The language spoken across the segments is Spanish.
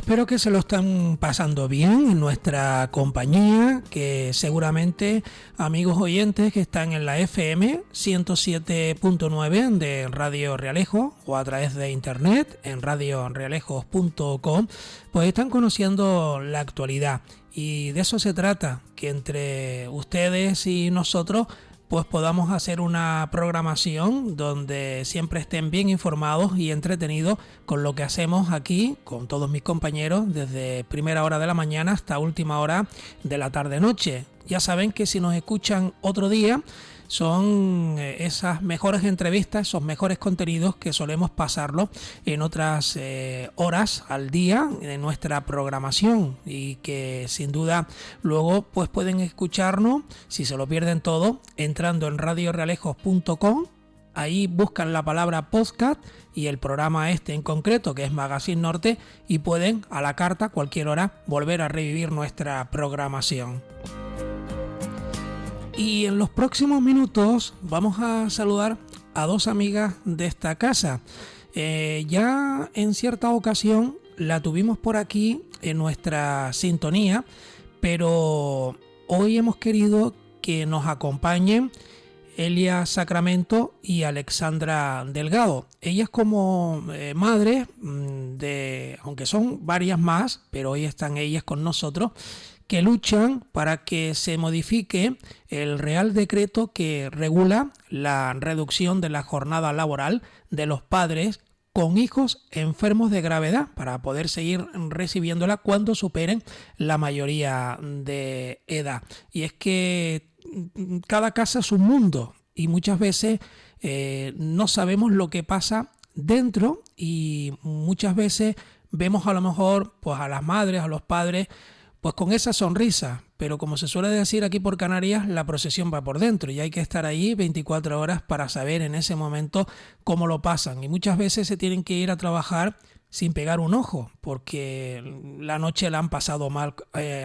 espero que se lo están pasando bien en nuestra compañía, que seguramente amigos oyentes que están en la FM 107.9 de Radio Realejo o a través de internet en radiorealejos.com, pues están conociendo la actualidad. Y de eso se trata, que entre ustedes y nosotros pues podamos hacer una programación donde siempre estén bien informados y entretenidos con lo que hacemos aquí con todos mis compañeros desde primera hora de la mañana hasta última hora de la tarde-noche. Ya saben que si nos escuchan otro día son esas mejores entrevistas, esos mejores contenidos que solemos pasarlo en otras horas al día de nuestra programación y que sin duda luego pues pueden escucharnos si se lo pierden todo entrando en radiorealejos.com. Ahí buscan la palabra podcast y el programa este en concreto, que es Magazine Norte, y pueden a la carta cualquier hora volver a revivir nuestra programación. Y en los próximos minutos vamos a saludar a dos amigas de esta casa. Ya en cierta ocasión la tuvimos por aquí en nuestra sintonía, pero hoy hemos querido que nos acompañen Elia Sacramento y Alexandra Delgado. Ellas como madres de, aunque son varias más, pero hoy están ellas con nosotros, que luchan para que se modifique el Real Decreto que regula la reducción de la jornada laboral de los padres con hijos enfermos de gravedad para poder seguir recibiéndola cuando superen la mayoría de edad. Y es que cada casa es un mundo y muchas veces no sabemos lo que pasa dentro y muchas veces vemos a lo mejor pues a las madres, a los padres pues con esa sonrisa, pero como se suele decir aquí por Canarias, la procesión va por dentro y hay que estar ahí 24 horas para saber en ese momento cómo lo pasan. Y muchas veces se tienen que ir a trabajar sin pegar un ojo, porque la noche la han pasado mal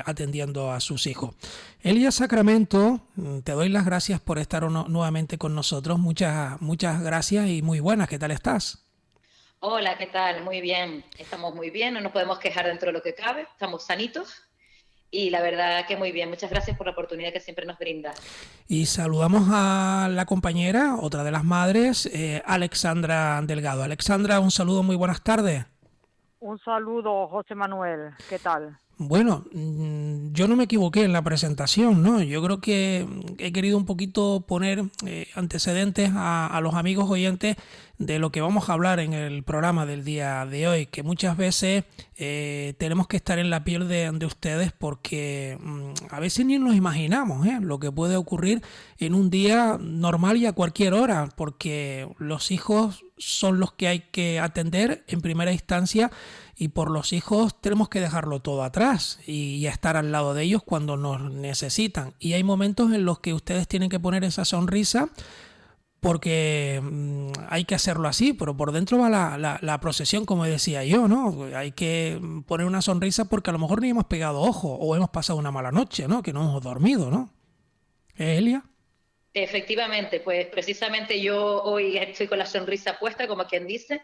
atendiendo a sus hijos. Elia Sacramento, te doy las gracias por estar nuevamente con nosotros. Muchas gracias y muy buenas. ¿Qué tal estás? Hola, ¿qué tal? Muy bien. Estamos muy bien, no nos podemos quejar dentro de lo que cabe. Estamos sanitos. Y la verdad que muy bien, muchas gracias por la oportunidad que siempre nos brinda. Y saludamos a la compañera, otra de las madres, Alexandra Delgado. Alexandra, un saludo, muy buenas tardes. Un saludo, José Manuel, ¿qué tal? Bueno, yo no me equivoqué en la presentación, ¿no? Yo creo que he querido un poquito poner antecedentes a los amigos oyentes de lo que vamos a hablar en el programa del día de hoy, que muchas veces tenemos que estar en la piel de ustedes porque a veces ni nos imaginamos lo que puede ocurrir en un día normal y a cualquier hora, porque los hijos son los que hay que atender en primera instancia y por los hijos tenemos que dejarlo todo atrás y estar al lado de ellos cuando nos necesitan. Y hay momentos en los que ustedes tienen que poner esa sonrisa porque hay que hacerlo así, pero por dentro va la procesión, como decía yo, ¿no? Hay que poner una sonrisa porque a lo mejor ni hemos pegado ojo o hemos pasado una mala noche, ¿no? Que no hemos dormido, ¿no? Elia. Efectivamente, pues precisamente yo hoy estoy con la sonrisa puesta, como quien dice,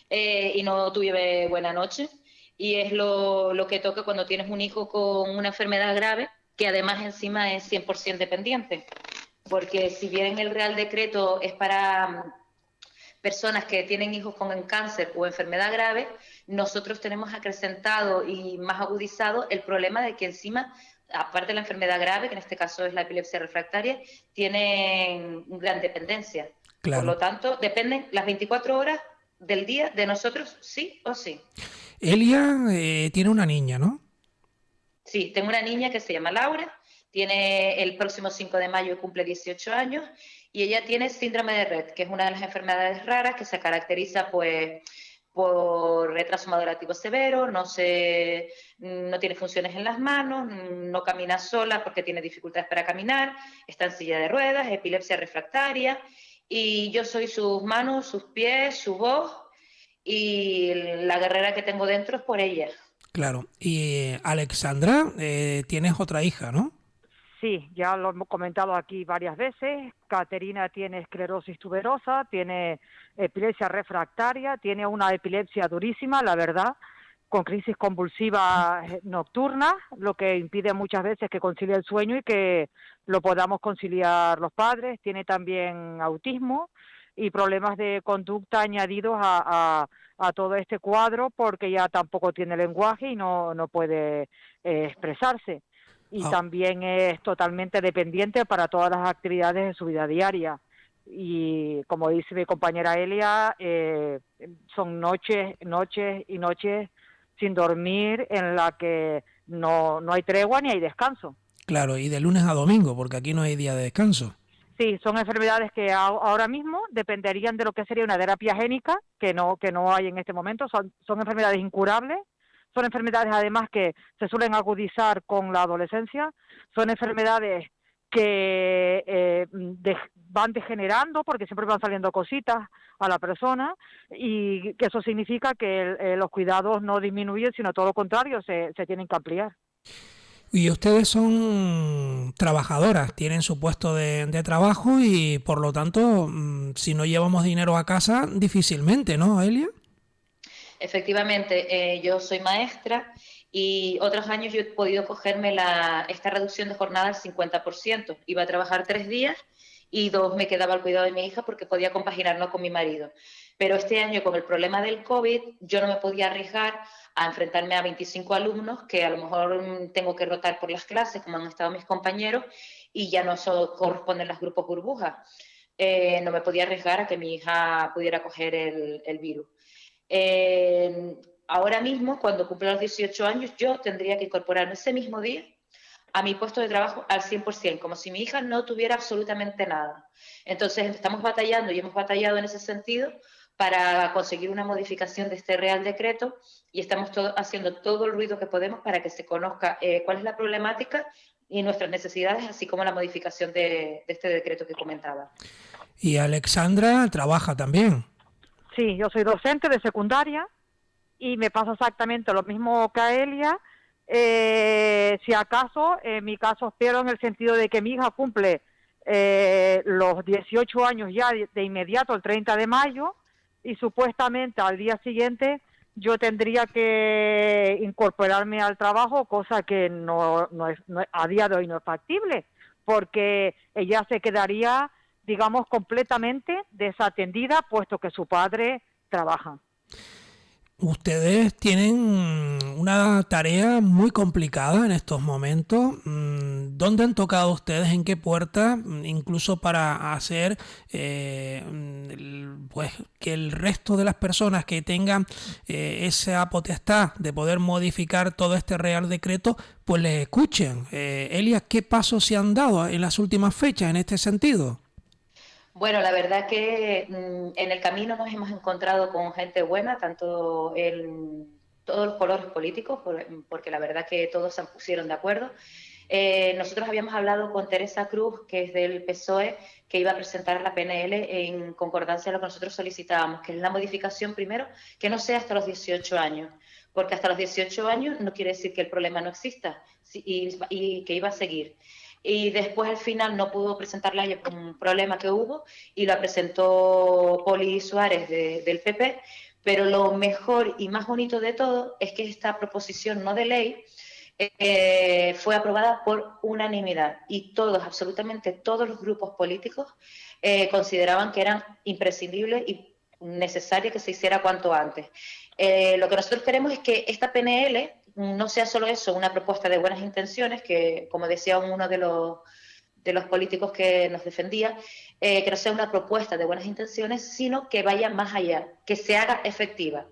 y no tuve buena noche. Y es lo que toca cuando tienes un hijo con una enfermedad grave, que además encima es 100% dependiente. Porque si bien el Real Decreto es para personas que tienen hijos con cáncer o enfermedad grave, nosotros tenemos acrecentado y más agudizado el problema de que encima, aparte de la enfermedad grave, que en este caso es la epilepsia refractaria, tienen gran dependencia. Claro. Por lo tanto, dependen las 24 horas del día de nosotros, sí o sí. Elia tiene una niña, ¿no? Sí, tengo una niña que se llama Laura, tiene el próximo 5 de mayo cumple 18 años y ella tiene síndrome de Rett, que es una de las enfermedades raras que se caracteriza pues por retraso madurativo severo, no tiene funciones en las manos, no camina sola porque tiene dificultades para caminar, está en silla de ruedas, epilepsia refractaria y yo soy sus manos, sus pies, su voz y la guerrera que tengo dentro es por ella. Claro. Y Alexandra, tienes otra hija, ¿no? Sí, ya lo hemos comentado aquí varias veces. Caterina tiene esclerosis tuberosa, tiene epilepsia refractaria, tiene una epilepsia durísima, la verdad, con crisis convulsivas nocturnas, lo que impide muchas veces que concilie el sueño y que lo podamos conciliar los padres. Tiene también autismo y problemas de conducta añadidos a todo este cuadro, porque ya tampoco tiene lenguaje y no puede expresarse. Y Ah, también es totalmente dependiente para todas las actividades de su vida diaria. Y como dice mi compañera Elia, son noches y noches sin dormir, en la que no hay tregua ni hay descanso. claro, y de lunes a domingo, porque aquí no hay día de descanso. Sí, son enfermedades que ahora mismo dependerían de lo que sería una terapia génica, que no hay en este momento. Son enfermedades incurables, son enfermedades además que se suelen agudizar con la adolescencia, son enfermedades que van degenerando porque siempre van saliendo cositas a la persona, y que eso significa que los cuidados no disminuyen, sino todo lo contrario, se tienen que ampliar. Y ustedes son trabajadoras, tienen su puesto de trabajo y por lo tanto, si no llevamos dinero a casa, difícilmente, ¿no, Elia? Efectivamente, yo soy maestra y otros años yo he podido cogerme esta reducción de jornada al 50%. Iba a trabajar 3 días y 2 me quedaba al cuidado de mi hija porque podía compaginarlo con mi marido. Pero este año, con el problema del COVID, yo no me podía arriesgar a enfrentarme a 25 alumnos, que a lo mejor tengo que rotar por las clases, como han estado mis compañeros, y ya no eso corresponden los grupos burbujas. No me podía arriesgar a que mi hija pudiera coger el virus. Ahora mismo, cuando cumpla los 18 años, yo tendría que incorporarme ese mismo día a mi puesto de trabajo al 100%, como si mi hija no tuviera absolutamente nada. Entonces, estamos batallando y hemos batallado en ese sentido para conseguir una modificación de este Real Decreto, y estamos haciendo todo el ruido que podemos para que se conozca cuál es la problemática y nuestras necesidades, así como la modificación de este decreto que comentaba. Y Alexandra trabaja también. Sí, yo soy docente de secundaria y me pasa exactamente lo mismo que a Elia. Si acaso, en mi caso, espero, en el sentido de que mi hija cumple los 18 años ya de inmediato, el 30 de mayo, y supuestamente al día siguiente yo tendría que incorporarme al trabajo, cosa que a día de hoy no es factible, porque ella se quedaría, digamos, completamente desatendida, puesto que su padre trabaja. Ustedes tienen una tarea muy complicada en estos momentos. ¿Dónde han tocado ustedes? ¿En qué puerta? Incluso para hacer pues que el resto de las personas que tengan esa potestad de poder modificar todo este Real Decreto, pues les escuchen. Elia, ¿qué pasos se han dado en las últimas fechas en este sentido? Bueno, la verdad que en el camino nos hemos encontrado con gente buena, tanto en todos los colores políticos, porque la verdad que todos se pusieron de acuerdo. Nosotros habíamos hablado con Teresa Cruz, que es del PSOE, que iba a presentar la PNL en concordancia a lo que nosotros solicitábamos, que es la modificación primero, que no sea hasta los 18 años, porque hasta los 18 años no quiere decir que el problema no exista y que iba a seguir. Y después al final no pudo presentarla por un problema que hubo y la presentó Poli Suárez del PP, pero lo mejor y más bonito de todo es que esta proposición no de ley fue aprobada por unanimidad y todos, absolutamente todos los grupos políticos consideraban que eran imprescindibles y necesario que se hiciera cuanto antes. Lo que nosotros queremos es que esta PNL no sea solo eso, una propuesta de buenas intenciones, que como decía uno de los políticos que nos defendía, que no sea una propuesta de buenas intenciones, sino que vaya más allá, que se haga efectiva.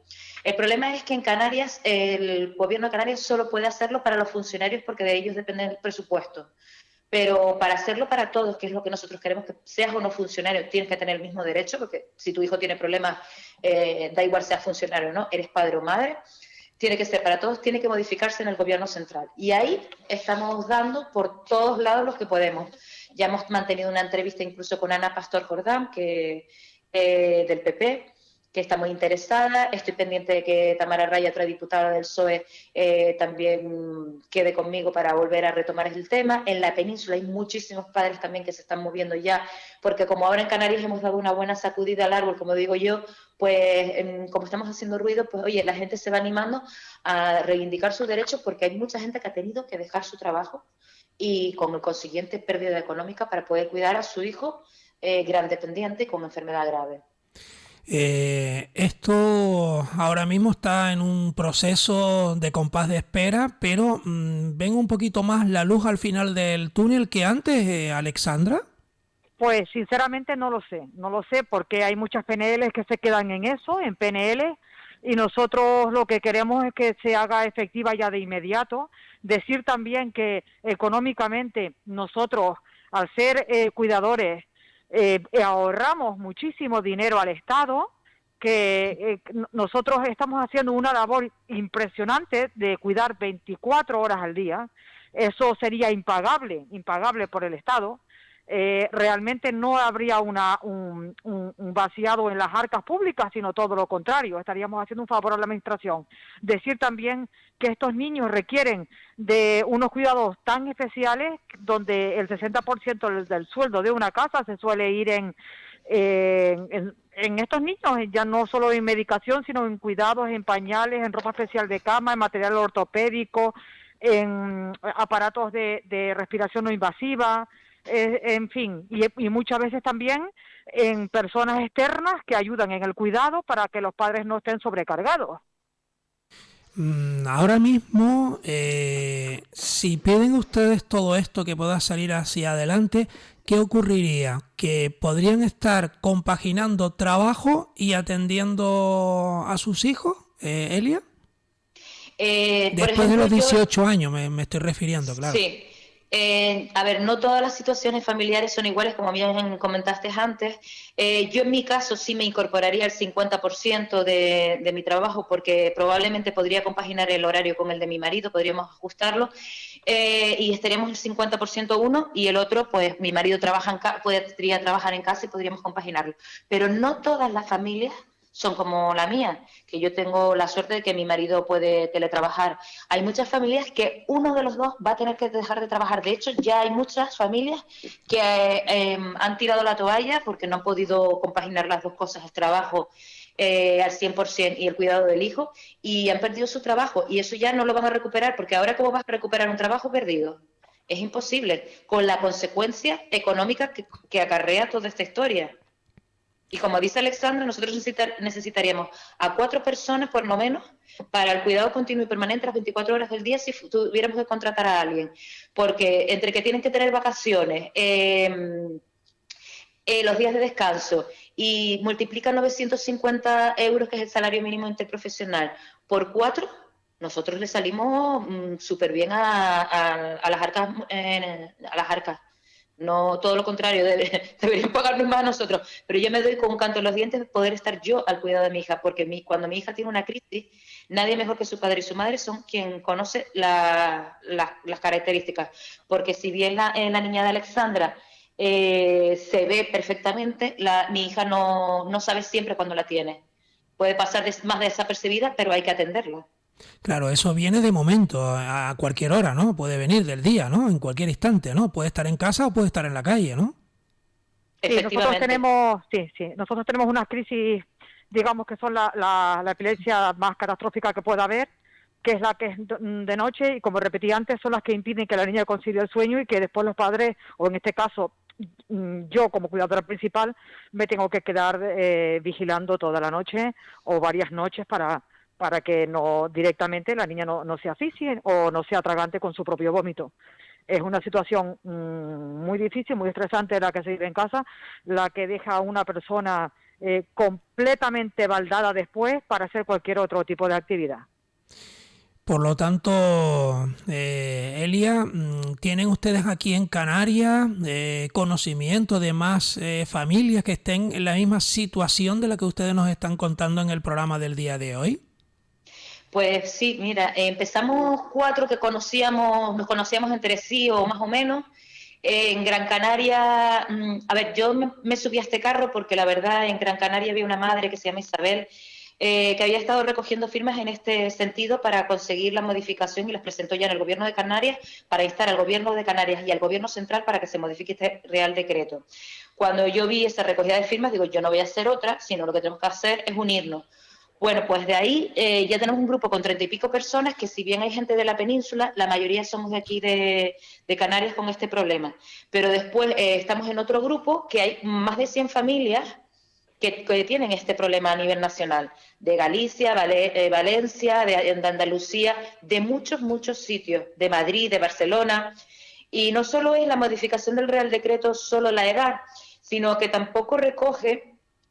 El problema es que en Canarias, el gobierno de Canarias solo puede hacerlo para los funcionarios porque de ellos depende el presupuesto. Pero para hacerlo para todos, que es lo que nosotros queremos, que seas o no funcionario, tienes que tener el mismo derecho, porque si tu hijo tiene problemas, da igual sea funcionario o no, eres padre o madre, tiene que ser para todos, tiene que modificarse en el gobierno central. Y ahí estamos dando por todos lados los que podemos. Ya hemos mantenido una entrevista incluso con Ana Pastor Jordán, del PP, que está muy interesada. Estoy pendiente de que Tamara Raya, otra diputada del PSOE, también quede conmigo para volver a retomar el tema. En la península hay muchísimos padres también que se están moviendo ya, porque como ahora en Canarias hemos dado una buena sacudida al árbol, como digo yo, pues como estamos haciendo ruido, pues oye, la gente se va animando a reivindicar sus derechos, porque hay mucha gente que ha tenido que dejar su trabajo y con el consiguiente pérdida económica para poder cuidar a su hijo gran dependiente con enfermedad grave. Esto ahora mismo está en un proceso de compás de espera, pero ven un poquito más la luz al final del túnel que antes, Alexandra. Pues sinceramente no lo sé porque hay muchas PNLs que se quedan en eso, en PNL, y nosotros lo que queremos es que se haga efectiva ya de inmediato. Decir también que económicamente nosotros, al ser cuidadores, ahorramos muchísimo dinero al Estado, que nosotros estamos haciendo una labor impresionante de cuidar 24 horas al día. Eso sería impagable por el Estado. Realmente no habría un vaciado en las arcas públicas, sino todo lo contrario, estaríamos haciendo un favor a la administración. Decir también que estos niños requieren de unos cuidados tan especiales, donde el 60% del sueldo de una casa se suele ir en estos niños, ya no solo en medicación, sino en cuidados, en pañales, en ropa especial de cama, en material ortopédico, en aparatos de respiración no invasiva, en fin, y muchas veces también en personas externas que ayudan en el cuidado para que los padres no estén sobrecargados. Ahora mismo, si piden ustedes todo esto que pueda salir hacia adelante, ¿qué ocurriría? ¿Que podrían estar compaginando trabajo y atendiendo a sus hijos, Elia? Después de los 18 años me estoy refiriendo, claro. Sí. A ver, no todas las situaciones familiares son iguales, como bien comentaste antes. Yo en mi caso sí me incorporaría el 50% de mi trabajo, porque probablemente podría compaginar el horario con el de mi marido, podríamos ajustarlo, y estaríamos el 50% uno y el otro, pues mi marido podría trabajar en casa y podríamos compaginarlo. Pero no todas las familias son como la mía, que yo tengo la suerte de que mi marido puede teletrabajar. Hay muchas familias que uno de los dos va a tener que dejar de trabajar. De hecho, ya hay muchas familias que han tirado la toalla porque no han podido compaginar las dos cosas, el trabajo al 100% y el cuidado del hijo, y han perdido su trabajo. Y eso ya no lo van a recuperar, porque ahora ¿cómo vas a recuperar un trabajo perdido? Es imposible, con la consecuencia económica que acarrea toda esta historia. Y como dice Alexandra, nosotros necesitaríamos a 4 personas por lo menos para el cuidado continuo y permanente las 24 horas del día si tuviéramos que contratar a alguien. Porque entre que tienen que tener vacaciones, los días de descanso, y multiplican 950 euros, que es el salario mínimo interprofesional, por 4, nosotros le salimos súper bien a las arcas. A las arcas. No, todo lo contrario, deberían pagarnos más a nosotros, pero yo me doy con un canto en los dientes de poder estar yo al cuidado de mi hija, porque cuando mi hija tiene una crisis, nadie mejor que su padre y su madre son quien conoce las características, porque si bien la niña de Alexandra se ve perfectamente, mi hija no sabe siempre cuándo la tiene, puede pasar más desapercibida, pero hay que atenderla. Claro, eso viene de momento, a cualquier hora, ¿no? Puede venir del día, ¿no? En cualquier instante, ¿no? Puede estar en casa o puede estar en la calle, ¿no? Sí, nosotros tenemos unas crisis, digamos que son la epilepsia más catastrófica que pueda haber, que es la que es de noche, y como repetí antes, son las que impiden que la niña consiga el sueño y que después los padres, o en este caso yo como cuidadora principal, me tengo que quedar vigilando toda la noche o varias noches para que no directamente la niña no se asfixie o no se atragante con su propio vómito. Es una situación muy difícil, muy estresante la que se vive en casa, la que deja a una persona completamente baldada después para hacer cualquier otro tipo de actividad. Por lo tanto, Elia, ¿tienen ustedes aquí en Canarias conocimiento de más familias que estén en la misma situación de la que ustedes nos están contando en el programa del día de hoy? Pues sí, mira, empezamos 4 que nos conocíamos entre sí o más o menos, En Gran Canaria, a ver, yo me subí a este carro porque la verdad en Gran Canaria había una madre que se llama Isabel, que había estado recogiendo firmas en este sentido para conseguir la modificación y las presentó ya en el Gobierno de Canarias para instar al Gobierno de Canarias y al Gobierno central para que se modifique este Real Decreto. Cuando yo vi esa recogida de firmas, digo, yo no voy a hacer otra, sino lo que tenemos que hacer es unirnos. Bueno, pues de ahí ya tenemos un grupo con 30 y pico personas que, si bien hay gente de la península, la mayoría somos de aquí de Canarias con este problema. Pero después estamos en otro grupo que hay más de 100 familias que tienen este problema a nivel nacional, de Galicia, Valencia, de Andalucía, de muchos sitios, de Madrid, de Barcelona. Y no solo es la modificación del Real Decreto, solo la edad, sino que tampoco recoge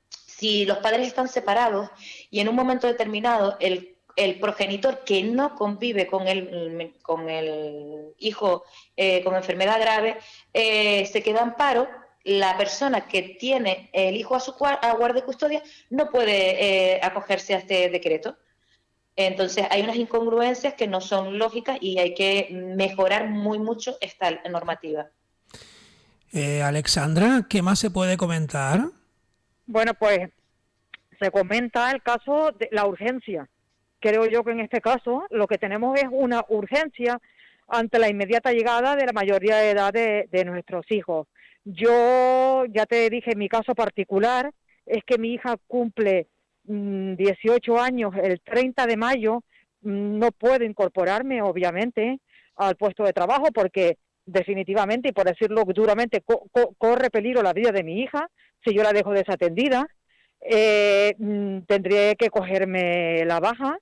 si los padres están separados y en un momento determinado el progenitor que no convive con el hijo con enfermedad grave se queda en paro, la persona que tiene el hijo a guardia y custodia no puede acogerse a este decreto. Entonces hay unas incongruencias que no son lógicas y hay que mejorar mucho esta normativa. Alexandra, ¿qué más se puede comentar? Bueno, pues se comenta el caso de la urgencia. Creo yo que en este caso lo que tenemos es una urgencia ante la inmediata llegada de la mayoría de edad de nuestros hijos. Yo ya te dije, mi caso particular es que mi hija cumple 18 años el 30 de mayo, no puedo incorporarme, obviamente, al puesto de trabajo porque definitivamente, y por decirlo duramente, corre peligro la vida de mi hija si yo la dejo desatendida. Tendré que cogerme la baja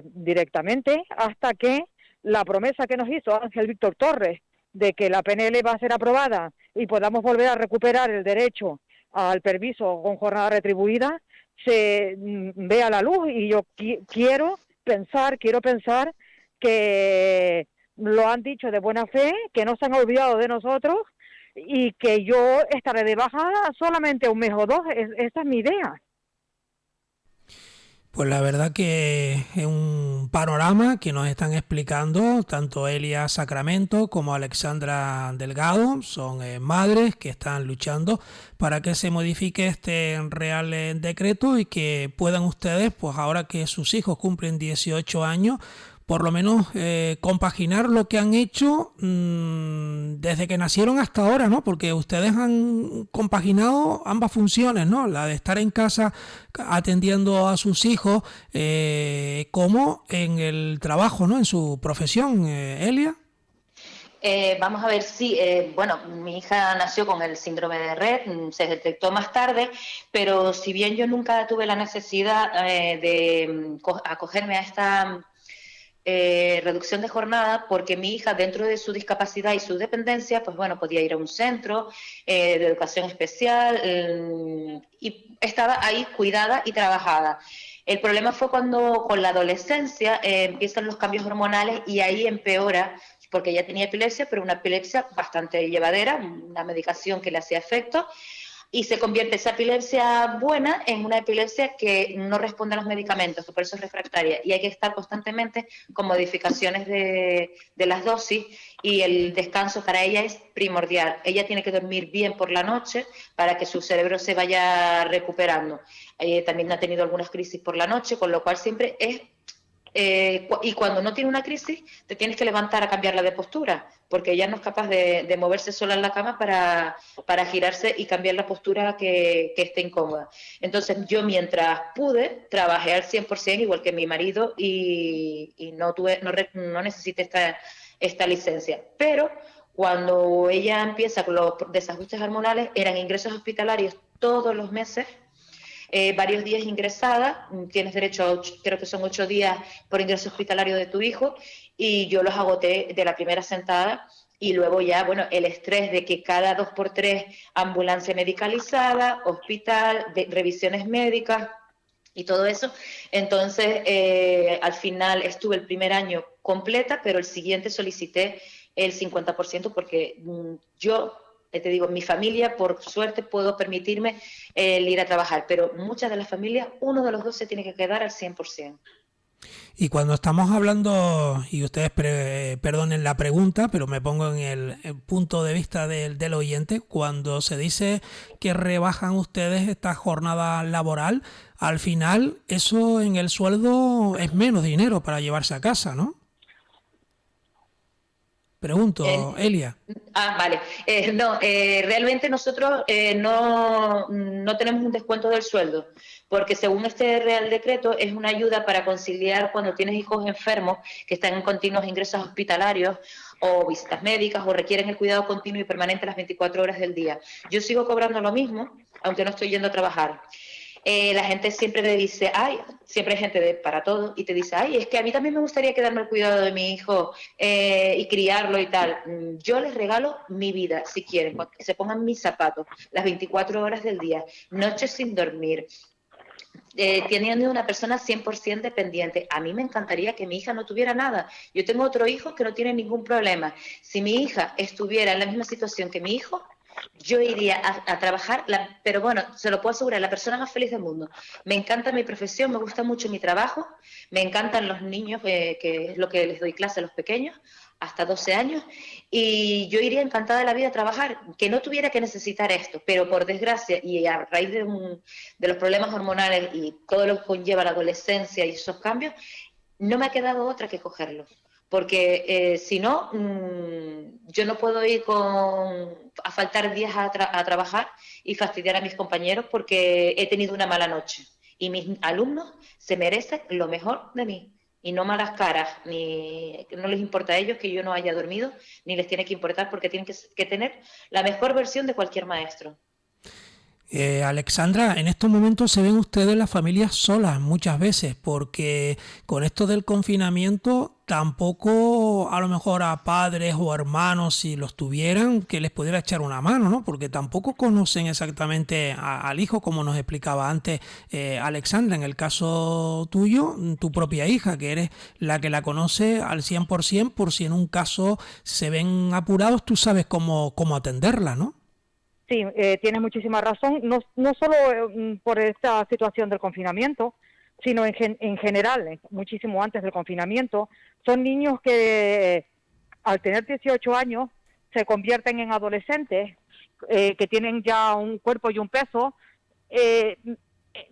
directamente hasta que la promesa que nos hizo Ángel Víctor Torres de que la PNL va a ser aprobada y podamos volver a recuperar el derecho al permiso con jornada retribuida se vea la luz. Y yo quiero pensar que lo han dicho de buena fe, que no se han olvidado de nosotros y que yo estaré de bajada solamente un mes o dos. Esa es mi idea. Pues la verdad que es un panorama que nos están explicando tanto Elia Sacramento como Alexandra Delgado. Son madres que están luchando para que se modifique este Real Decreto y que puedan ustedes, pues ahora que sus hijos cumplen 18 años, por lo menos compaginar lo que han hecho desde que nacieron hasta ahora, ¿no? Porque ustedes han compaginado ambas funciones, ¿no? La de estar en casa atendiendo a sus hijos, como en el trabajo, ¿no? En su profesión, Elia. Vamos a ver, sí, bueno, mi hija nació con el síndrome de Rett, se detectó más tarde, pero si bien yo nunca tuve la necesidad de acogerme a esta reducción de jornada, porque mi hija, dentro de su discapacidad y su dependencia, pues bueno, podía ir a un centro de educación especial y estaba ahí cuidada y trabajada. El problema fue cuando con la adolescencia empiezan los cambios hormonales y ahí empeora, porque ella tenía epilepsia, pero una epilepsia bastante llevadera, una medicación que le hacía efecto, y se convierte esa epilepsia buena en una epilepsia que no responde a los medicamentos, que por eso es refractaria, y hay que estar constantemente con modificaciones de las dosis, y el descanso para ella es primordial. Ella tiene que dormir bien por la noche para que su cerebro se vaya recuperando. También ha tenido algunas crisis por la noche, con lo cual siempre es... y cuando no tiene una crisis, te tienes que levantar a cambiarla de postura, porque ella no es capaz de moverse sola en la cama para girarse y cambiar la postura que esté incómoda. Entonces yo, mientras pude, trabajé al 100%, igual que mi marido, y no necesité esta licencia. Pero cuando ella empieza con los desajustes hormonales, eran ingresos hospitalarios todos los meses, varios días ingresada, tienes derecho a creo que son 8 días por ingreso hospitalario de tu hijo, y yo los agoté de la primera sentada. Y luego ya, bueno, el estrés de que cada 2x3 ambulancia medicalizada, hospital, revisiones médicas y todo eso. Entonces, al final estuve el primer año completa, pero el siguiente solicité el 50% porque yo... te digo, mi familia, por suerte, puedo permitirme el ir a trabajar, pero muchas de las familias, uno de los dos se tiene que quedar al 100%. Y cuando estamos hablando, y ustedes perdonen la pregunta, pero me pongo en el punto de vista del oyente, cuando se dice que rebajan ustedes esta jornada laboral, al final eso en el sueldo es menos dinero para llevarse a casa, ¿no? Pregunto, Elia. Vale. No, realmente nosotros no tenemos un descuento del sueldo, porque según este Real Decreto es una ayuda para conciliar cuando tienes hijos enfermos que están en continuos ingresos hospitalarios o visitas médicas o requieren el cuidado continuo y permanente las 24 horas del día. Yo sigo cobrando lo mismo, aunque no estoy yendo a trabajar. La gente siempre te dice, ay, siempre hay gente para todo, y te dice, ay, es que a mí también me gustaría quedarme al cuidado de mi hijo y criarlo y tal. Yo les regalo mi vida, si quieren, que se pongan mis zapatos las 24 horas del día, noches sin dormir, teniendo una persona 100% dependiente. A mí me encantaría que mi hija no tuviera nada. Yo tengo otro hijo que no tiene ningún problema. Si mi hija estuviera en la misma situación que mi hijo, yo iría a trabajar, pero bueno, se lo puedo asegurar, la persona más feliz del mundo. Me encanta mi profesión, me gusta mucho mi trabajo, me encantan los niños, que es lo que les doy clase a los pequeños, hasta 12 años, y yo iría encantada de la vida a trabajar, que no tuviera que necesitar esto, pero por desgracia, y a raíz de los problemas hormonales y todo lo que conlleva la adolescencia y esos cambios, no me ha quedado otra que cogerlo. Porque si no, yo no puedo ir a faltar días a trabajar y fastidiar a mis compañeros porque he tenido una mala noche. Y mis alumnos se merecen lo mejor de mí. Y no malas caras, ni no les importa a ellos que yo no haya dormido, ni les tiene que importar porque tienen que tener la mejor versión de cualquier maestro. Alexandra, en estos momentos se ven ustedes las familias solas muchas veces, porque con esto del confinamiento tampoco a lo mejor a padres o hermanos, si los tuvieran, que les pudiera echar una mano, ¿no? Porque tampoco conocen exactamente al hijo, como nos explicaba antes Alexandra, en el caso tuyo, tu propia hija, que eres la que la conoce al 100%, por si en un caso se ven apurados, tú sabes cómo atenderla, ¿no? Sí, tienes muchísima razón, no solo por esta situación del confinamiento, sino en general, muchísimo antes del confinamiento. Son niños que al tener 18 años se convierten en adolescentes, que tienen ya un cuerpo y un peso.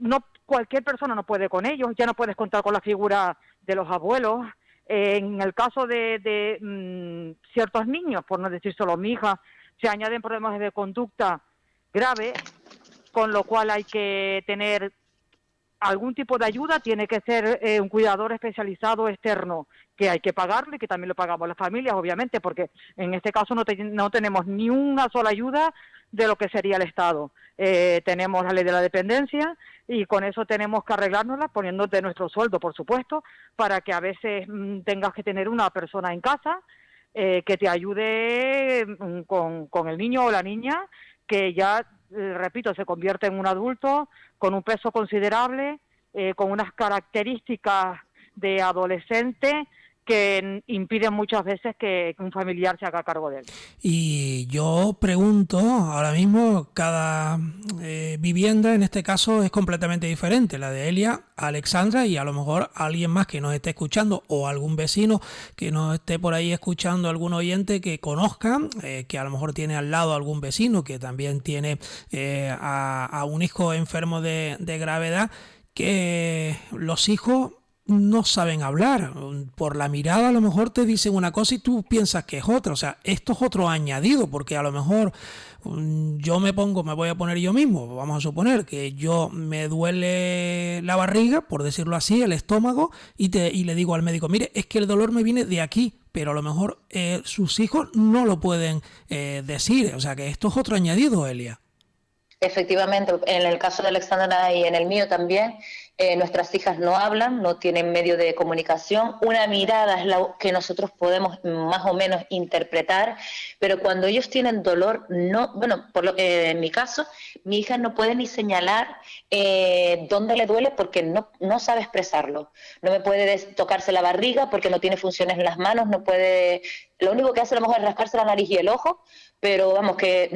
No cualquier persona no puede con ellos, ya no puedes contar con la figura de los abuelos. En el caso de ciertos niños, por no decir solo mi hija, se añaden problemas de conducta graves, con lo cual hay que tener algún tipo de ayuda. Tiene que ser un cuidador especializado externo, que hay que pagarle, que también lo pagamos las familias, obviamente, porque en este caso no tenemos ni una sola ayuda de lo que sería el Estado. Tenemos la ley de la dependencia y con eso tenemos que arreglárnosla poniendo de nuestro sueldo, por supuesto, para que a veces tengas que tener una persona en casa que te ayude con el niño o la niña, que ya, repito, se convierte en un adulto con un peso considerable, con unas características de adolescente que impiden muchas veces que un familiar se haga cargo de él. Y yo pregunto, ahora mismo cada vivienda en este caso es completamente diferente, la de Elia, Alexandra, y a lo mejor alguien más que nos esté escuchando o algún vecino que nos esté por ahí escuchando, algún oyente que conozca, que a lo mejor tiene al lado algún vecino que también tiene a un hijo enfermo de gravedad, que los hijos no saben hablar. Por la mirada a lo mejor te dicen una cosa y tú piensas que es otra. O sea, esto es otro añadido, porque a lo mejor yo me voy a poner yo mismo, vamos a suponer que yo me duele la barriga, por decirlo así, el estómago, y le digo al médico, mire, es que el dolor me viene de aquí, pero a lo mejor sus hijos no lo pueden decir. O sea, que esto es otro añadido, Elia. Efectivamente, en el caso de Alexandra y en el mío también, nuestras hijas no hablan, no tienen medio de comunicación. Una mirada es la que nosotros podemos más o menos interpretar, pero cuando ellos tienen dolor, no, bueno, en mi caso, mi hija no puede ni señalar dónde le duele porque no sabe expresarlo. No me puede tocarse la barriga porque no tiene funciones en las manos, no puede. Lo único que hace a lo mejor es rascarse la nariz y el ojo, pero vamos, que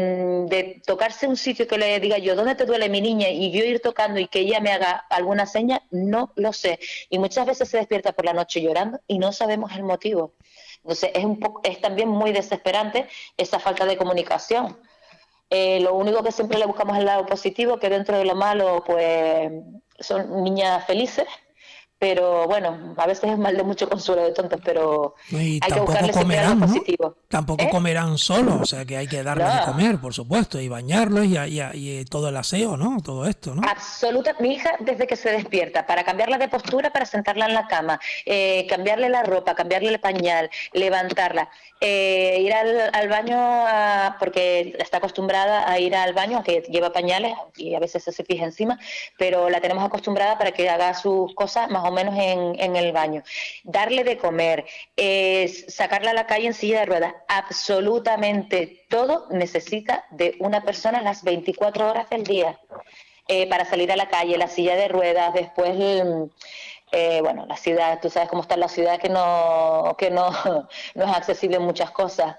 de tocarse un sitio que le diga yo, ¿dónde te duele mi niña? Y yo ir tocando y que ella me haga alguna una seña, no lo sé. Y muchas veces se despierta por la noche llorando y no sabemos el motivo. Entonces es también muy desesperante esa falta de comunicación. Lo único que siempre le buscamos el lado positivo, que dentro de lo malo, pues son niñas felices, pero bueno, a veces es mal de mucho consuelo de tontos, pero Y hay que tampoco buscarle siempre algo comerán, ¿no? positivo. Tampoco ¿Eh? comerán solos, o sea que hay que darles de No, comer, por supuesto, y bañarlos y todo el aseo, ¿no? Todo esto, ¿no? absoluta. Mi hija, desde que se despierta, para cambiarla de postura, para sentarla en la cama, cambiarle la ropa, cambiarle el pañal, levantarla, ir al baño, porque está acostumbrada a ir al baño, aunque lleva pañales y a veces se fija encima, pero la tenemos acostumbrada para que haga sus cosas más o menos en el baño. Darle de comer, sacarla a la calle en silla de ruedas, absolutamente todo necesita de una persona las 24 horas del día. Para salir a la calle, la silla de ruedas, después, bueno, la ciudad, tú sabes cómo está la ciudad, que no, no es accesible en muchas cosas.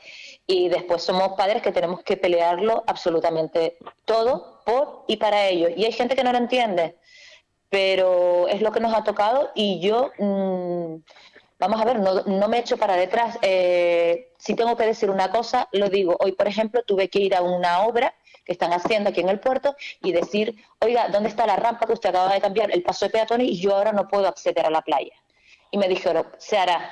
Y después somos padres que tenemos que pelearlo absolutamente todo por y para ellos. Y hay gente que no lo entiende, pero es lo que nos ha tocado y yo... vamos a ver, no me echo para detrás. Si tengo que decir una cosa, lo digo. Hoy, por ejemplo, tuve que ir a una obra que están haciendo aquí en el puerto y decir, oiga, ¿dónde está la rampa que usted acaba de cambiar? El paso de peatones y yo ahora no puedo acceder a la playa. Y me dijeron, se hará.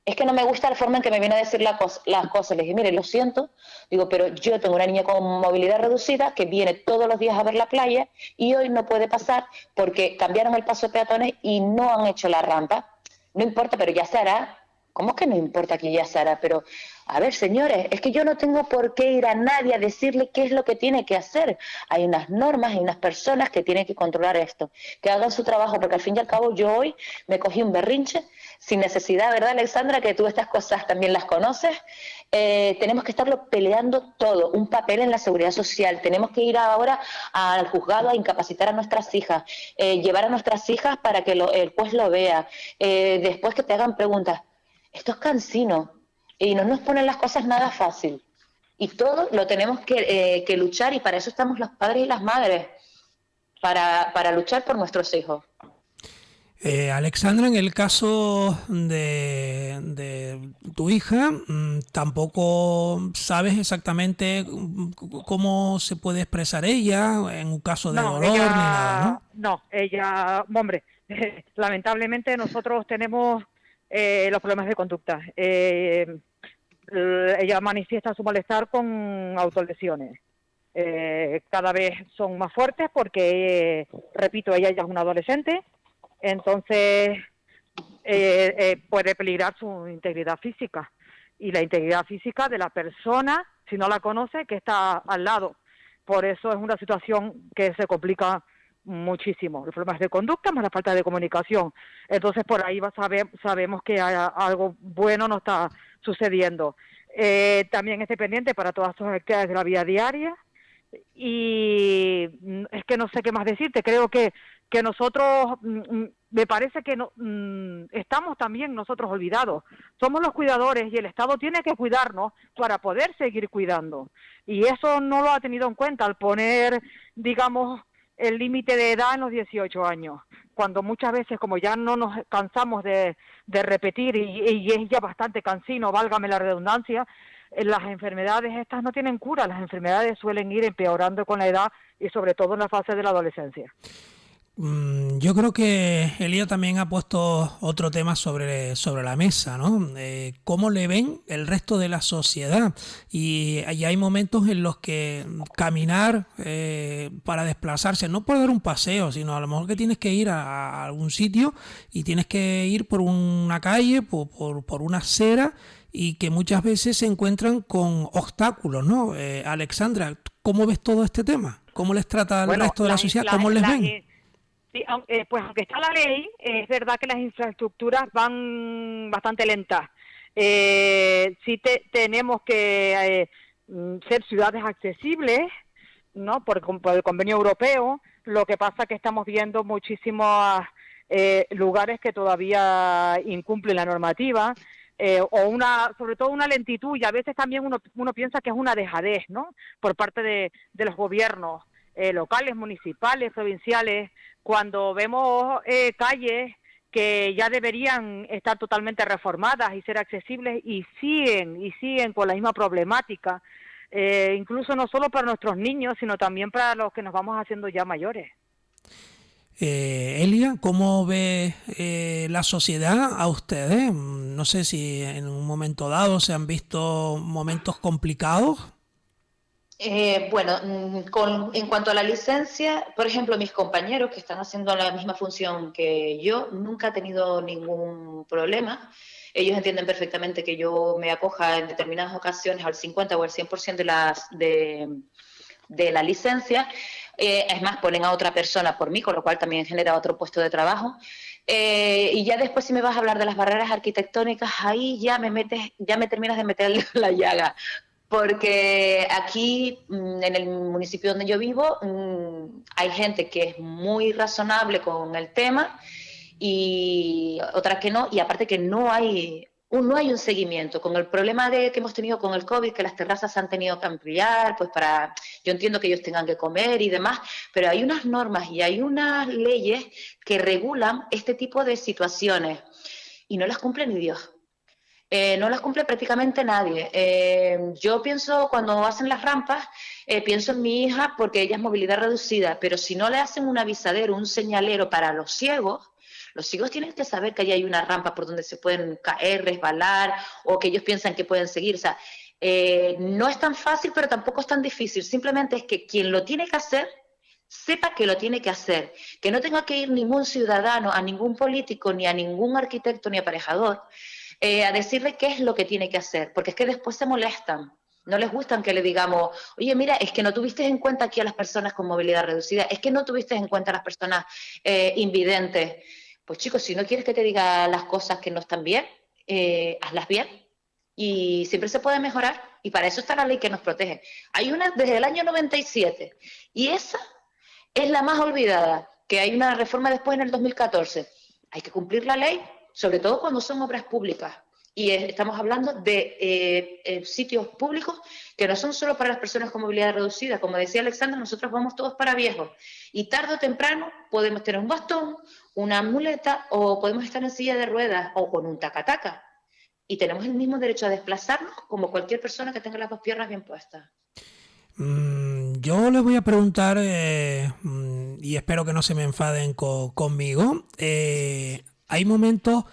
Es que no me gusta la forma en que me viene a decir las cosas. Le dije, mire, lo siento, digo, pero yo tengo una niña con movilidad reducida que viene todos los días a ver la playa y hoy no puede pasar porque cambiaron el paso de peatones y no han hecho la rampa. No importa, pero ya se hará. ¿Cómo que no importa que ya se hará? Pero, a ver, señores, es que yo no tengo por qué ir a nadie a decirle qué es lo que tiene que hacer. Hay unas normas, hay unas personas que tienen que controlar esto, que hagan su trabajo, porque al fin y al cabo yo hoy me cogí un berrinche sin necesidad, ¿verdad, Alexandra? Que tú estas cosas también las conoces. Tenemos que estarlo peleando todo, un papel en la seguridad social. Tenemos que ir ahora al juzgado a incapacitar a nuestras hijas, llevar a nuestras hijas para que el juez lo vea, después que te hagan preguntas. Esto es cansino y no nos ponen las cosas nada fácil. Y todo lo tenemos que luchar y para eso estamos los padres y las madres, para luchar por nuestros hijos. Alexandra, en el caso de tu hija, tampoco sabes exactamente cómo se puede expresar ella en un caso de dolor ni nada, ¿no? No, ella, hombre, lamentablemente nosotros tenemos los problemas de conducta. Ella manifiesta su malestar con autolesiones. Cada vez son más fuertes porque, repito, ella ya es una adolescente, entonces puede peligrar su integridad física y la integridad física de la persona, si no la conoce, que está al lado. Por eso es una situación que se complica muchísimo. Los problemas de conducta más la falta de comunicación. Entonces por ahí sabemos que algo bueno no está sucediendo. También esté pendiente para todas sus actividades de la vida diaria. Y es que no sé qué más decirte. Creo que nosotros, me parece que no, estamos también nosotros olvidados. Somos los cuidadores y el Estado tiene que cuidarnos para poder seguir cuidando. Y eso no lo ha tenido en cuenta al poner, digamos, el límite de edad en los 18 años. Cuando muchas veces, como ya no nos cansamos de repetir, y es ya bastante cansino, válgame la redundancia, las enfermedades estas no tienen cura. Las enfermedades suelen ir empeorando con la edad y sobre todo en la fase de la adolescencia. Yo creo que Elia también ha puesto otro tema sobre la mesa, ¿no? ¿Cómo le ven el resto de la sociedad? Y hay momentos en los que caminar para desplazarse, no por dar un paseo, sino a lo mejor que tienes que ir a algún sitio y tienes que ir por una calle, por una acera, y que muchas veces se encuentran con obstáculos, ¿no? Alexandra, ¿cómo ves todo este tema? ¿Cómo les trata el resto de la sociedad? ¿Cómo les ven? Sí, pues aunque está la ley, es verdad que las infraestructuras van bastante lentas. Sí tenemos que ser ciudades accesibles, ¿no? Por el convenio europeo. Lo que pasa es que estamos viendo muchísimos lugares que todavía incumplen la normativa. O sobre todo una lentitud, y a veces también uno piensa que es una dejadez, ¿no? Por parte de los gobiernos. locales, municipales, provinciales, cuando vemos calles que ya deberían estar totalmente reformadas y ser accesibles y siguen con la misma problemática, incluso no solo para nuestros niños, sino también para los que nos vamos haciendo ya mayores. Elia, ¿cómo ve la sociedad a ustedes? No sé si en un momento dado se han visto momentos complicados. Bueno, en cuanto a la licencia, por ejemplo, mis compañeros que están haciendo la misma función que yo, nunca he tenido ningún problema. Ellos entienden perfectamente que yo me acoja en determinadas ocasiones al 50 o al 100% de la licencia. Es más, ponen a otra persona por mí, con lo cual también genera otro puesto de trabajo. Y ya después, si me vas a hablar de las barreras arquitectónicas, ahí ya me terminas de meter la llaga. Porque aquí, en el municipio donde yo vivo, hay gente que es muy razonable con el tema y otras que no, y aparte que no hay un seguimiento. Con el problema que hemos tenido con el COVID, que las terrazas se han tenido que ampliar, pues yo entiendo que ellos tengan que comer y demás, pero hay unas normas y hay unas leyes que regulan este tipo de situaciones y no las cumple ni Dios. No las cumple prácticamente nadie. Yo pienso, cuando hacen las rampas, pienso en mi hija porque ella es movilidad reducida, pero si no le hacen un avisadero, un señalero para los ciegos tienen que saber que ahí hay una rampa por donde se pueden caer, resbalar, o que ellos piensan que pueden seguir. O sea, no es tan fácil, pero tampoco es tan difícil. Simplemente es que quien lo tiene que hacer sepa que lo tiene que hacer, que no tenga que ir ningún ciudadano, a ningún político, ni a ningún arquitecto, ni aparejador, a decirle qué es lo que tiene que hacer, porque es que después se molestan. No les gustan que le digamos, oye, mira, es que no tuviste en cuenta aquí a las personas con movilidad reducida, es que no tuviste en cuenta a las personas invidentes. Pues chicos, si no quieres que te diga las cosas que no están bien, hazlas bien. Y siempre se puede mejorar, y para eso está la ley que nos protege. Hay una desde el año 97, y esa es la más olvidada, que hay una reforma después en el 2014. Hay que cumplir la ley, sobre todo cuando son obras públicas. Y estamos hablando de sitios públicos que no son solo para las personas con movilidad reducida. Como decía Alexandra, nosotros vamos todos para viejos. Y tarde o temprano podemos tener un bastón, una muleta, o podemos estar en silla de ruedas o con un taca-taca. Y tenemos el mismo derecho a desplazarnos como cualquier persona que tenga las dos piernas bien puestas. Yo les voy a preguntar, y espero que no se me enfaden conmigo, hay momentos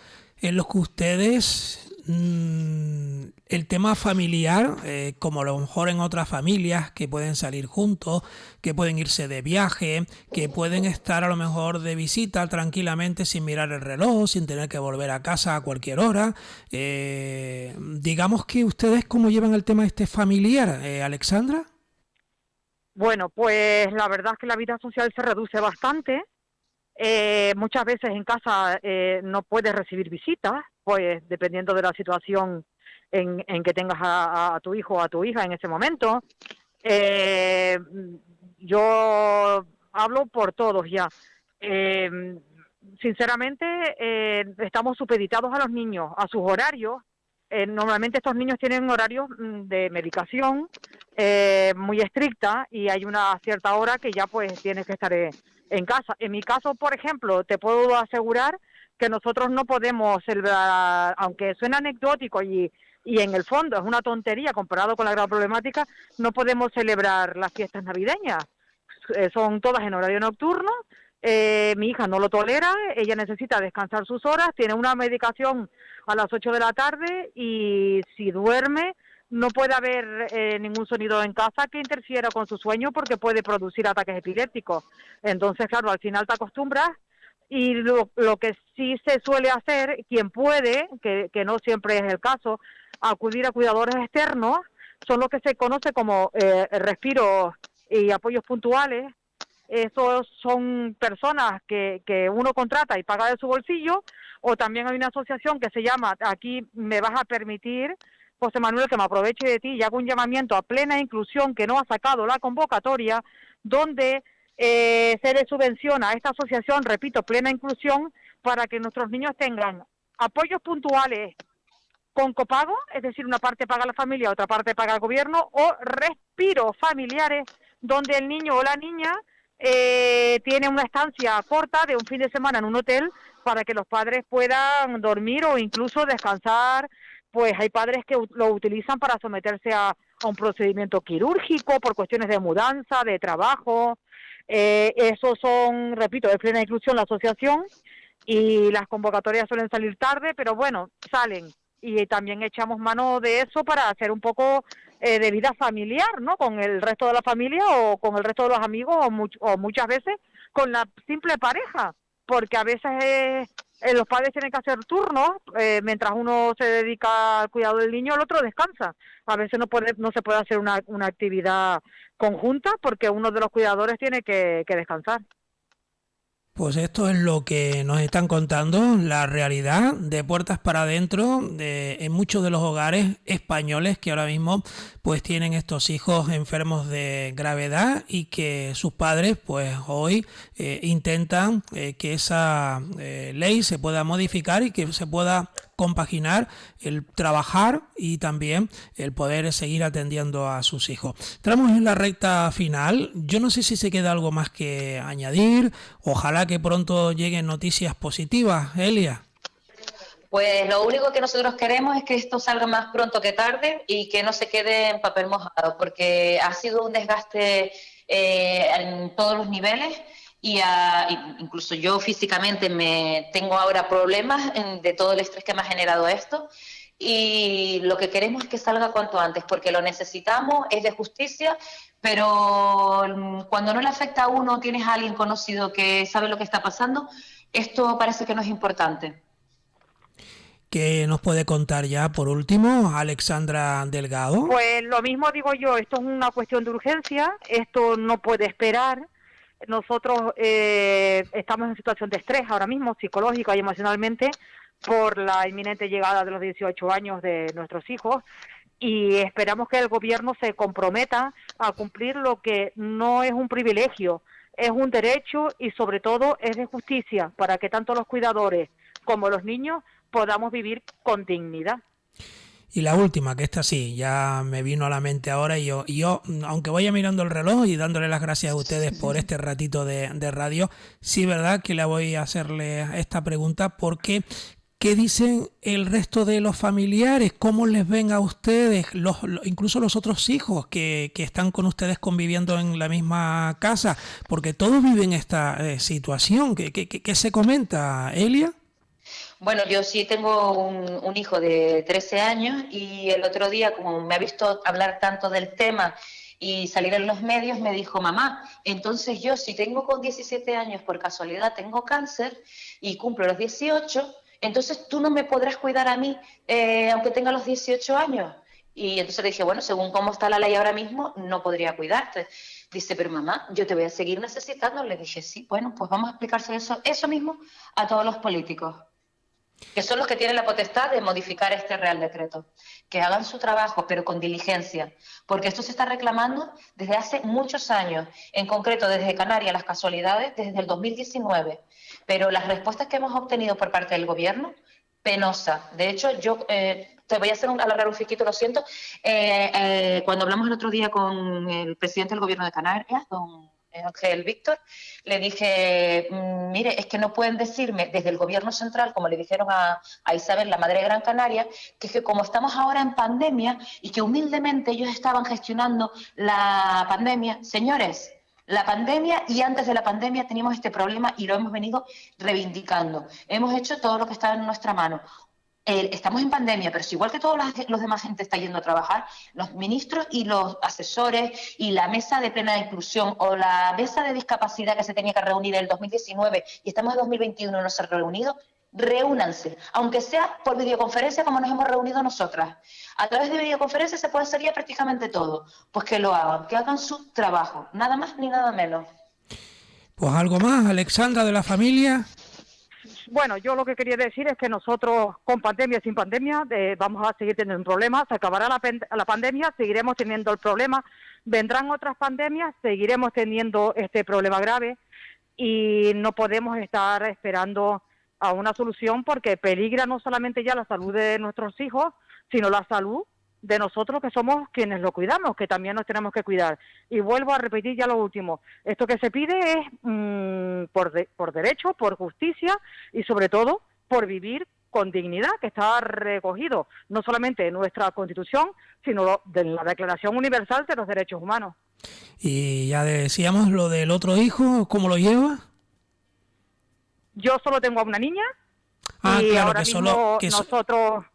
en los que ustedes, el tema familiar, como a lo mejor en otras familias que pueden salir juntos, que pueden irse de viaje, que pueden estar a lo mejor de visita tranquilamente sin mirar el reloj, sin tener que volver a casa a cualquier hora. Digamos que ustedes, ¿cómo llevan el tema familiar, Alexandra? Bueno, pues la verdad es que la vida social se reduce bastante. Muchas veces en casa no puedes recibir visitas, pues dependiendo de la situación en que tengas a tu hijo o a tu hija en ese momento. Yo hablo por todos ya. Sinceramente, estamos supeditados a los niños, a sus horarios. Normalmente estos niños tienen horarios de medicación muy estricta, y hay una cierta hora que ya pues tienes que estar en casa. En mi caso, por ejemplo, te puedo asegurar que nosotros no podemos celebrar, aunque suena anecdótico y en el fondo es una tontería comparado con la gran problemática, no podemos celebrar las fiestas navideñas. Son todas en horario nocturno. Mi hija no lo tolera, ella necesita descansar sus horas, tiene una medicación a las 8 de la tarde, y si duerme no puede haber ningún sonido en casa que interfiera con su sueño, porque puede producir ataques epilépticos. Entonces, claro, al final te acostumbras, y lo que sí se suele hacer, quien puede, que no siempre es el caso, acudir a cuidadores externos, son lo que se conoce como respiros y apoyos puntuales. Esos son personas que uno contrata y paga de su bolsillo, o también hay una asociación que se llama, aquí me vas a permitir, José Manuel, que me aproveche de ti y hago un llamamiento a Plena Inclusión, que no ha sacado la convocatoria, donde se le subvenciona a esta asociación, repito, Plena Inclusión, para que nuestros niños tengan apoyos puntuales con copago, es decir, una parte paga la familia, otra parte paga el gobierno, o respiros familiares donde el niño o la niña tiene una estancia corta de un fin de semana en un hotel para que los padres puedan dormir o incluso descansar. Pues hay padres que lo utilizan para someterse a un procedimiento quirúrgico por cuestiones de mudanza, de trabajo. Esos son, repito, de plena inclusión la asociación, y las convocatorias suelen salir tarde, pero bueno, salen. Y también echamos mano de eso para hacer un poco de vida familiar, ¿no? Con el resto de la familia o con el resto de los amigos o muchas veces con la simple pareja, porque a veces los padres tienen que hacer turnos, mientras uno se dedica al cuidado del niño, el otro descansa. A veces no se puede hacer una actividad conjunta porque uno de los cuidadores tiene que descansar. Pues esto es lo que nos están contando, la realidad de puertas para adentro en muchos de los hogares españoles que ahora mismo pues tienen estos hijos enfermos de gravedad y que sus padres pues hoy intentan que esa ley se pueda modificar y que se pueda compaginar el trabajar y también el poder seguir atendiendo a sus hijos. Entramos en la recta final. Yo no sé si se queda algo más que añadir. Ojalá que pronto lleguen noticias positivas, Elia. Pues lo único que nosotros queremos es que esto salga más pronto que tarde y que no se quede en papel mojado, porque ha sido un desgaste en todos los niveles. Incluso yo físicamente tengo ahora problemas de todo el estrés que me ha generado esto, y lo que queremos es que salga cuanto antes porque lo necesitamos, es de justicia, pero cuando no le afecta a uno, tienes a alguien conocido que sabe lo que está pasando, esto parece que no es importante. ¿Qué nos puede contar ya por último Alexandra Delgado? Pues lo mismo digo yo, esto es una cuestión de urgencia, esto no puede esperar. Nosotros estamos en situación de estrés ahora mismo, psicológica y emocionalmente, por la inminente llegada de los 18 años de nuestros hijos, y esperamos que el gobierno se comprometa a cumplir lo que no es un privilegio, es un derecho y sobre todo es de justicia para que tanto los cuidadores como los niños podamos vivir con dignidad. Y la última, que esta sí, ya me vino a la mente ahora y yo, aunque vaya mirando el reloj y dándole las gracias a ustedes por este ratito de radio, sí, verdad que le voy a hacerle esta pregunta porque ¿qué dicen el resto de los familiares? ¿Cómo les ven a ustedes? Incluso los otros hijos que están con ustedes conviviendo en la misma casa, porque todos viven esta situación. ¿Qué se comenta, Elia? Bueno, yo sí tengo un hijo de 13 años y el otro día, como me ha visto hablar tanto del tema y salir en los medios, me dijo, mamá, entonces yo si tengo con 17 años, por casualidad tengo cáncer y cumplo los 18, entonces tú no me podrás cuidar a mí aunque tenga los 18 años. Y entonces le dije, bueno, según cómo está la ley ahora mismo, no podría cuidarte. Dice, pero mamá, yo te voy a seguir necesitando. Le dije, sí, bueno, pues vamos a explicarse eso mismo a todos los políticos, que son los que tienen la potestad de modificar este Real Decreto, que hagan su trabajo, pero con diligencia, porque esto se está reclamando desde hace muchos años, en concreto desde Canarias, las casualidades, desde el 2019, pero las respuestas que hemos obtenido por parte del gobierno, penosa. De hecho, yo te voy a alargar un fiquito, lo siento, cuando hablamos el otro día con el presidente del gobierno de Canarias, don Ángel Víctor, le dije, mire, es que no pueden decirme desde el gobierno central, como le dijeron a Isabel, la madre de Gran Canaria, que es que como estamos ahora en pandemia y que humildemente ellos estaban gestionando la pandemia, señores, la pandemia y antes de la pandemia teníamos este problema y lo hemos venido reivindicando. Hemos hecho todo lo que está en nuestra mano. Estamos en pandemia, pero si igual que todos los demás gente está yendo a trabajar, los ministros y los asesores y la mesa de plena inclusión o la mesa de discapacidad que se tenía que reunir en el 2019 y estamos en 2021 y no se ha reunido, reúnanse, aunque sea por videoconferencia como nos hemos reunido nosotras. A través de videoconferencia se puede hacer ya prácticamente todo. Pues que lo hagan, que hagan su trabajo, nada más ni nada menos. Pues algo más, Alexandra, de la familia. Bueno, yo lo que quería decir es que nosotros, con pandemia, sin pandemia, vamos a seguir teniendo un problema. Se acabará la pandemia, seguiremos teniendo el problema. Vendrán otras pandemias, seguiremos teniendo este problema grave y no podemos estar esperando a una solución porque peligra no solamente ya la salud de nuestros hijos, sino la salud de nosotros que somos quienes lo cuidamos, que también nos tenemos que cuidar. Y vuelvo a repetir ya lo último, esto que se pide es por derecho, por justicia y sobre todo por vivir con dignidad, que está recogido no solamente en nuestra Constitución, sino en la Declaración Universal de los Derechos Humanos. Y ya decíamos lo del otro hijo, ¿cómo lo lleva? Yo solo tengo a una niña Ah, y claro, ahora mismo nosotros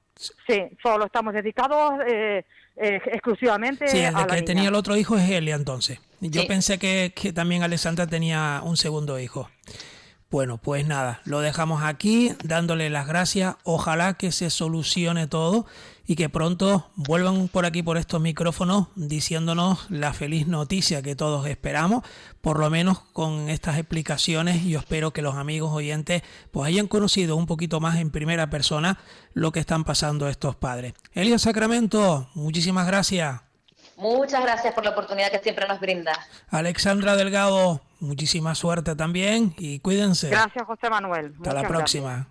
solo estamos dedicados exclusivamente sí, el a de la que niña. tenía el otro hijo es Elia, entonces. Yo Sí. pensé que también Alessandra tenía un segundo hijo. Bueno, pues nada, lo dejamos aquí dándole las gracias. Ojalá que se solucione todo y que pronto vuelvan por aquí por estos micrófonos diciéndonos la feliz noticia que todos esperamos, por lo menos con estas explicaciones. Yo espero que los amigos oyentes pues hayan conocido un poquito más en primera persona lo que están pasando estos padres. Elia Sacramento, muchísimas gracias. Muchas gracias por la oportunidad que siempre nos brinda. Alexandra Delgado, muchísima suerte también y cuídense. Gracias, José Manuel. Hasta la Muchas gracias. próxima.